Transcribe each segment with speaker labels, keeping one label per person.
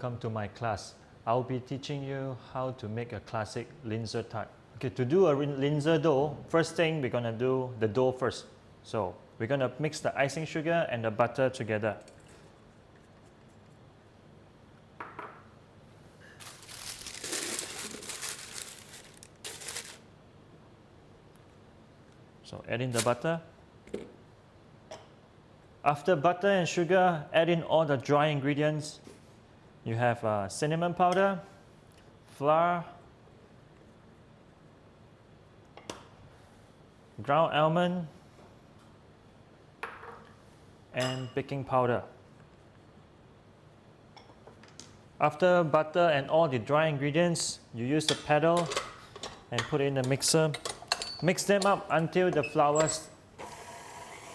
Speaker 1: welcome to my class. I'll be teaching you how to make a classic Linzer Tart. Okay, to do a Linzer dough, first thing we're gonna do the dough first. So we're gonna mix the icing sugar and the butter together. So add in the butter. After butter and sugar, add in all the dry ingredients. You have cinnamon powder, flour, ground almond, and baking powder. After butter and all the dry ingredients, you use the paddle and put it in the mixer. Mix them up until the flours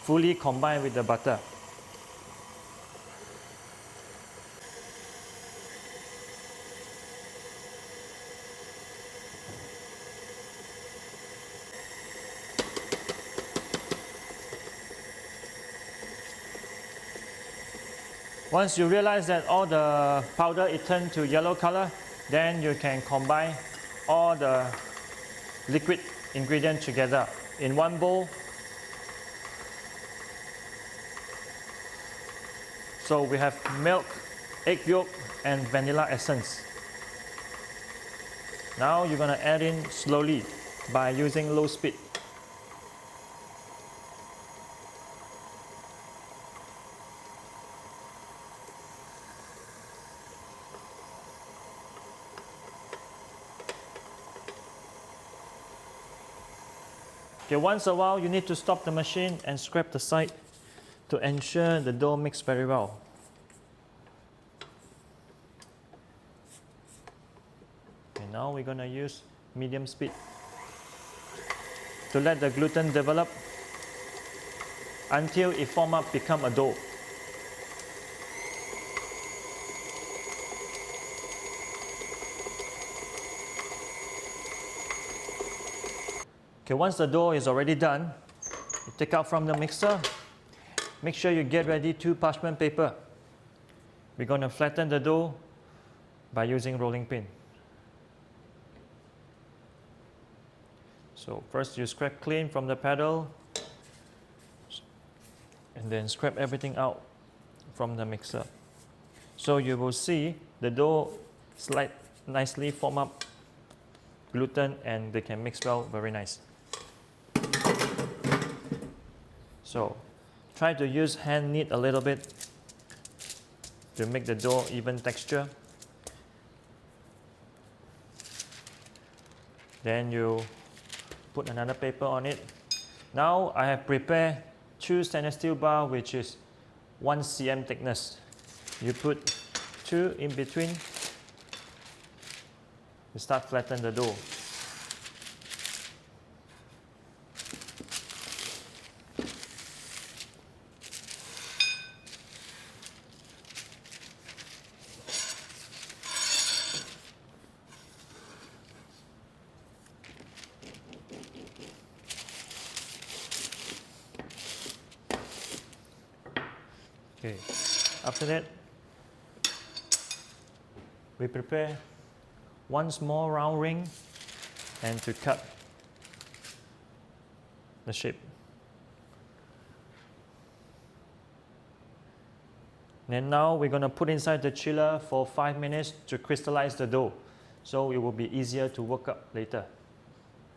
Speaker 1: fully combine with the butter. Once you realize that all the powder it turned to yellow color, then you can combine all the liquid ingredients together in one bowl. So we have milk, egg yolk, and vanilla essence. Now you're going to add in slowly by using low speed. Okay, once a while you need to stop the machine and scrape the side to ensure the dough mixes very well. Okay, now we're going to use medium speed to let the gluten develop until it form up, become a dough. Okay, once the dough is already done, you take out from the mixer. Make sure you get ready 2 parchment paper. We're going to flatten the dough by using rolling pin. So first you scrape clean from the paddle and then scrape everything out from the mixer. So you will see the dough nicely form up gluten and they can mix well, very nice. So try to use hand knead a little bit to make the dough even texture. Then you put another paper on it. Now I have prepared 2 stainless steel bars which is 1 cm thickness. You put 2 in between. You start flatten the dough. Okay, after that, we prepare 1 small round ring and to cut the shape. And now we're going to put inside the chiller for 5 minutes to crystallize the dough, so it will be easier to work up later.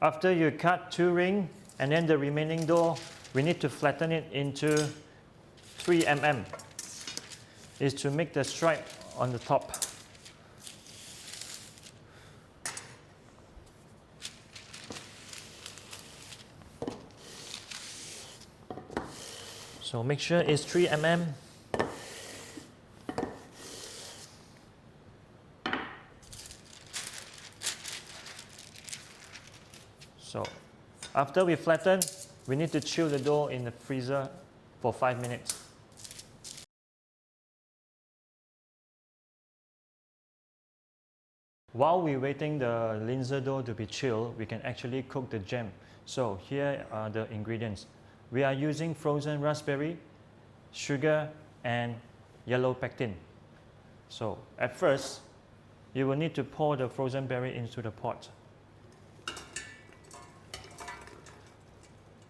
Speaker 1: After you cut 2 rings and then the remaining dough, we need to flatten it into 3 mm is to make the stripe on the top. So make sure it's 3 mm. So after we flatten, we need to chill the dough in the freezer for 5 minutes. While we're waiting the Linzer dough to be chilled, we can actually cook the jam. So here are the ingredients. We are using frozen raspberry, sugar, and yellow pectin. So at first, you will need to pour the frozen berry into the pot.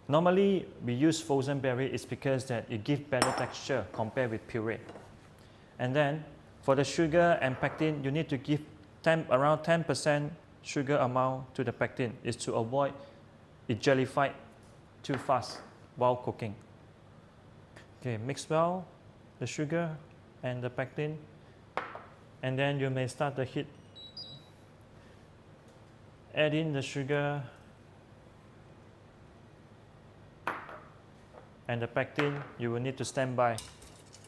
Speaker 1: Normally, we use frozen berry is because that it gives better texture compared with puree. And then, for the sugar and pectin, you need to give around 10% sugar amount to the pectin, is to avoid it jellified too fast while cooking. Okay, mix well the sugar and the pectin, and then you may start the heat. Add in the sugar and the pectin. You will need to stand by.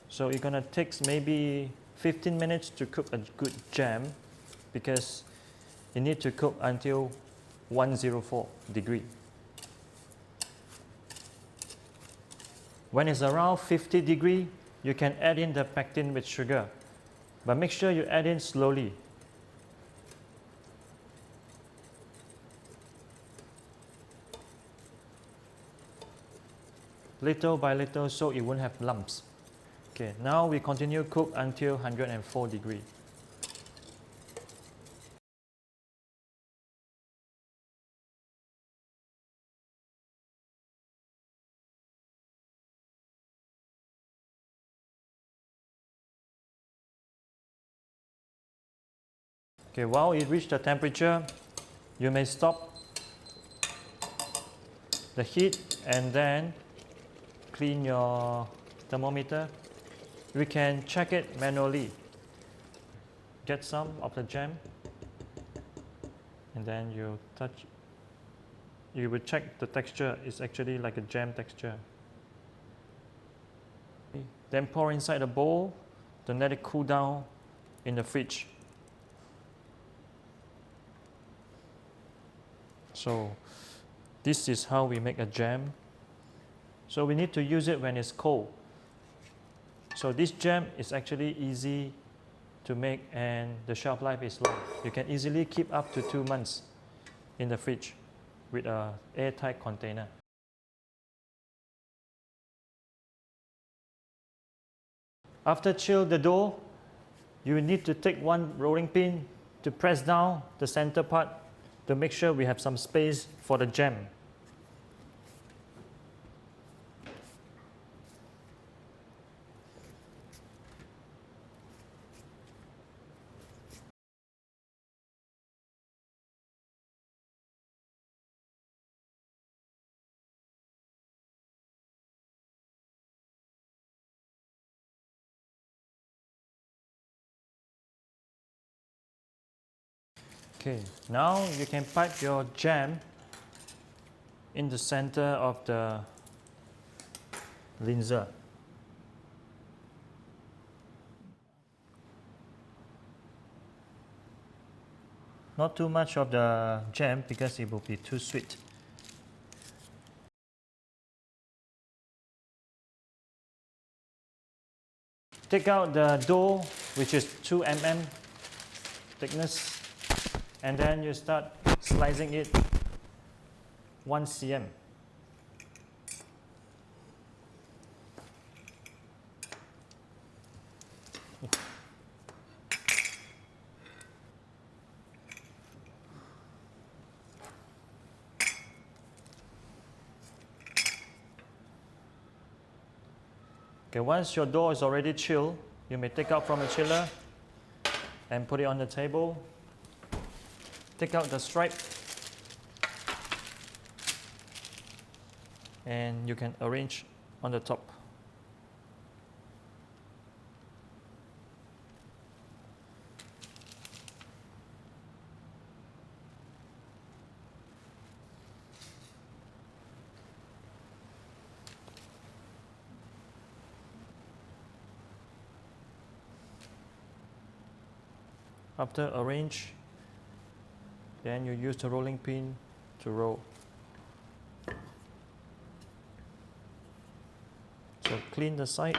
Speaker 1: So it's gonna take maybe 15 minutes to cook a good jam, because you need to cook until 104 degree. When it's around 50 degree, you can add in the pectin with sugar, but make sure you add in slowly. Little by little, so it won't have lumps. Okay, now we continue cook until 104 degree. Okay, while it reaches the temperature, you may stop the heat and then clean your thermometer. We can check it manually. Get some of the jam, and then you touch. You will check the texture. It's actually like a jam texture. Then pour inside the bowl, then let it cool down in the fridge. So this is how we make a jam. So we need to use it when it's cold. So this jam is actually easy to make, and the shelf life is long. You can easily keep up to 2 months in the fridge with an airtight container. After chill the dough, you need to take one rolling pin to press down the center part to make sure we have some space for the jam. Okay, now you can pipe your jam in the center of the Linzer. Not too much of the jam because it will be too sweet. Take out the dough, which is 2 mm thickness, and then you start slicing it 1 cm. Okay, once your dough is already chilled, you may take out from the chiller and put it on the table. Take out the stripe and you can arrange on the top. After arrange, then you use the rolling pin to roll. So clean the side.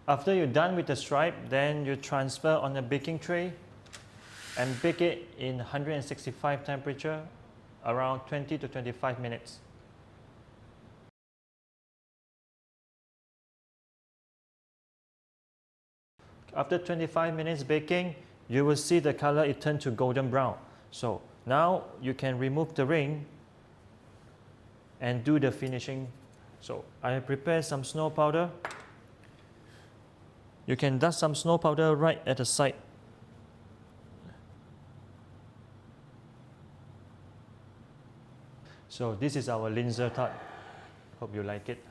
Speaker 1: After you're done with the stripe, then you transfer on a baking tray and bake it in 165 temperature around 20 to 25 minutes. After 25 minutes baking, you will see the color it turned to golden brown. So now you can remove the ring and do the finishing. So I have prepared some snow powder. You can dust some snow powder right at the side. So this is our Linzer Tart. Hope you like it.